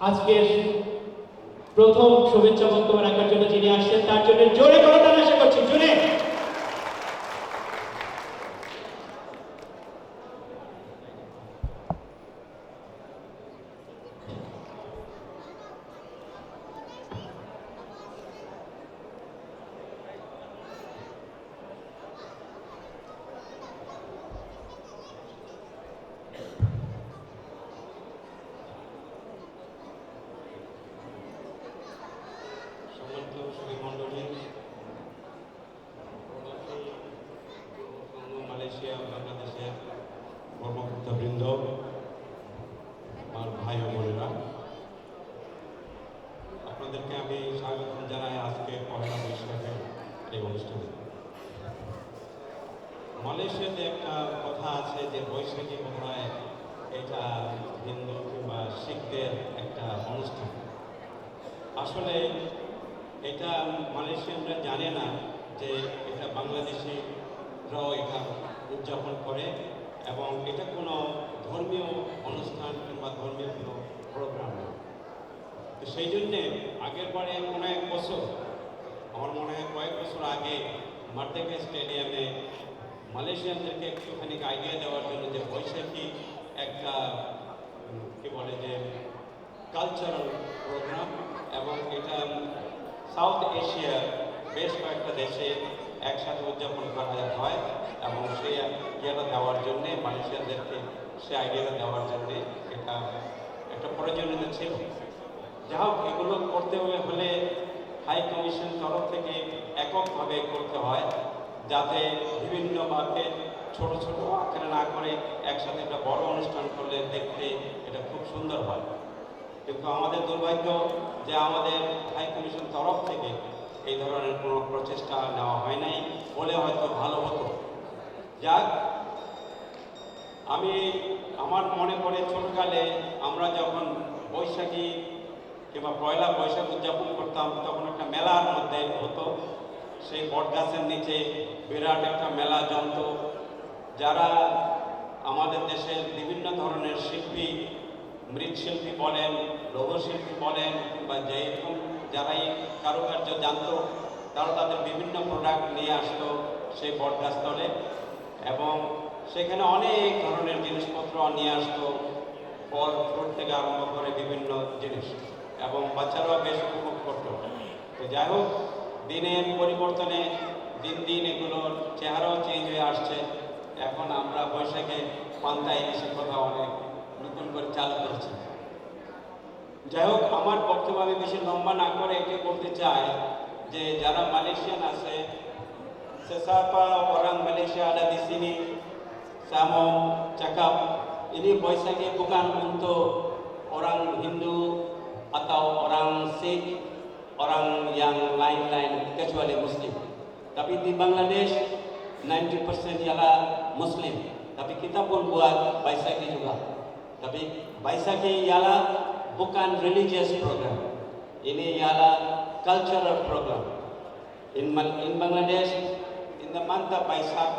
আজকের প্রথম শুভেচ্ছা বক্তব্য রাখার জন্য যিনি আসছেন তার জন্য জোরে করতালি আশা করছি। জোরে মালয়েশিয়া বাংলাদেশের কর্মকর্তাবৃন্দ, আমার ভাই ও বোনেরা, আপনাদেরকে আমি স্বাগত জানাই আজকে পহেলা বৈশাখের এই অনুষ্ঠানে। মালয়েশিয়াতে একটা কথা আছে যে বৈশাখী বোধহয় এটা হিন্দু কিংবা শিখদের একটা অনুষ্ঠান। আসলে এটা মালয়েশিয়ানরা জানে না যে এটা বাংলাদেশিরাও এটা উদযাপন করে এবং এটা কোনো ধর্মীয় অনুষ্ঠান কিংবা ধর্মীয় কোনো প্রোগ্রাম না। তো সেই জন্যে আগের বারে কোনো এক বছর, আমার মনে হয় কয়েক বছর আগে মার্দেকা স্টেডিয়ামে মালয়েশিয়ানদেরকে একটুখানি আইডিয়া দেওয়ার জন্য যে বৈশাখী একটা কি বলে যে কালচারাল প্রোগ্রাম, এবং এটা সাউথ এশিয়ার বেশ কয়েকটা দেশে একসাথে উদযাপন করা হয়, এবং সেই ইয়েটা দেওয়ার জন্যে মালয়েশিয়ানদেরকে সে আইডিয়াটা দেওয়ার জন্যে এটা একটা প্রয়োজনীয়তা ছিল। যা হোক, এগুলো করতে হলে হাই কমিশন তরফ থেকে এককভাবে করতে হয়, যাতে বিভিন্নভাবে ছোট ছোট আকারে না করে একসাথে একটা বড় অনুষ্ঠান করলে দেখতে এটা খুব সুন্দর হয়। কিন্তু আমাদের দুর্ভাগ্য যে আমাদের হাই কমিশন তরফ থেকে এই ধরনের কোনো প্রচেষ্টা নেওয়া হয় নাই বলে হয়তো ভালো হতো। যাক, আমার মনে পড়ে ছোটকালে আমরা যখন বৈশাখী কিংবা পয়লা বৈশাখ উদযাপন করতাম, তখন একটা মেলার মধ্যে হতো। সেই বটগাছের নিচে বিরাট একটা মেলা জমত। যারা আমাদের দেশের বিভিন্ন ধরনের শিল্পী, মৃৎশিল্পী বলেন, লৌহশিল্পী বলেন, কিংবা যেরকম যারাই কারুকার্য জানত, তারা তাদের বিভিন্ন প্রোডাক্ট নিয়ে আসতো সেই বটগাছতলে, এবং সেখানে অনেক ধরনের জিনিসপত্র নিয়ে আসতো, ফল ফ্রুট থেকে আরম্ভ করে বিভিন্ন জিনিস, এবং বাচ্চারাও বেশ উপভোগ করত। তো যাই হোক, দিনের পরিবর্তনে দিন দিন এগুলোর চেহারাও চেঞ্জ হয়ে আসছে। এখন আমরা বৈশাখে পান্তা ইলিশের কথা অনেক নতুন করে চালু করেছি। যাই হোক, আমার বক্তব্য আমি বেশি লম্বা না করে এটাই বলতে চাই যে যারা মালয়েশিয়ান আছে, sesapa orang Malaysia ada di sini, saya mau cakap ini Boisakhi bukan untuk orang Hindu atau orang Sikh, orang yang lain-lain kecuali Muslim. Tapi di Bangladesh 90% ialah Muslim. Tapi kita pun buat Boisakhi juga. Tapi Boisakhi ialah bukan religious program. Ini ialah cultural program. In Bangladesh, in the month of Baisakh,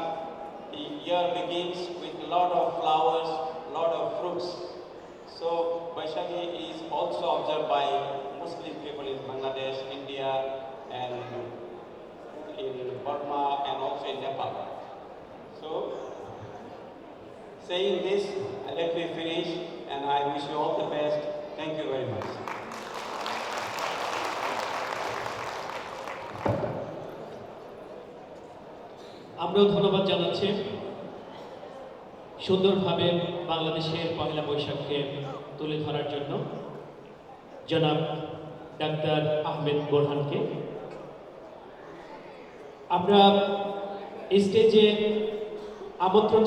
the year begins with a lot of flowers, a lot of fruits. So Baisakhi is also observed by Muslim people in Bangladesh, India, and in Burma, and also in Nepal. So, saying this, let me finish, and I wish you all the best. Thank you very much. আমরাও ধন্যবাদ জানাচ্ছি সুন্দরভাবে বাংলাদেশের পহেলা বৈশাখকে তুলে ধরার জন্য জনাব doctor Ahmed বোরহানকে। আমরা স্টেজে আমন্ত্রণ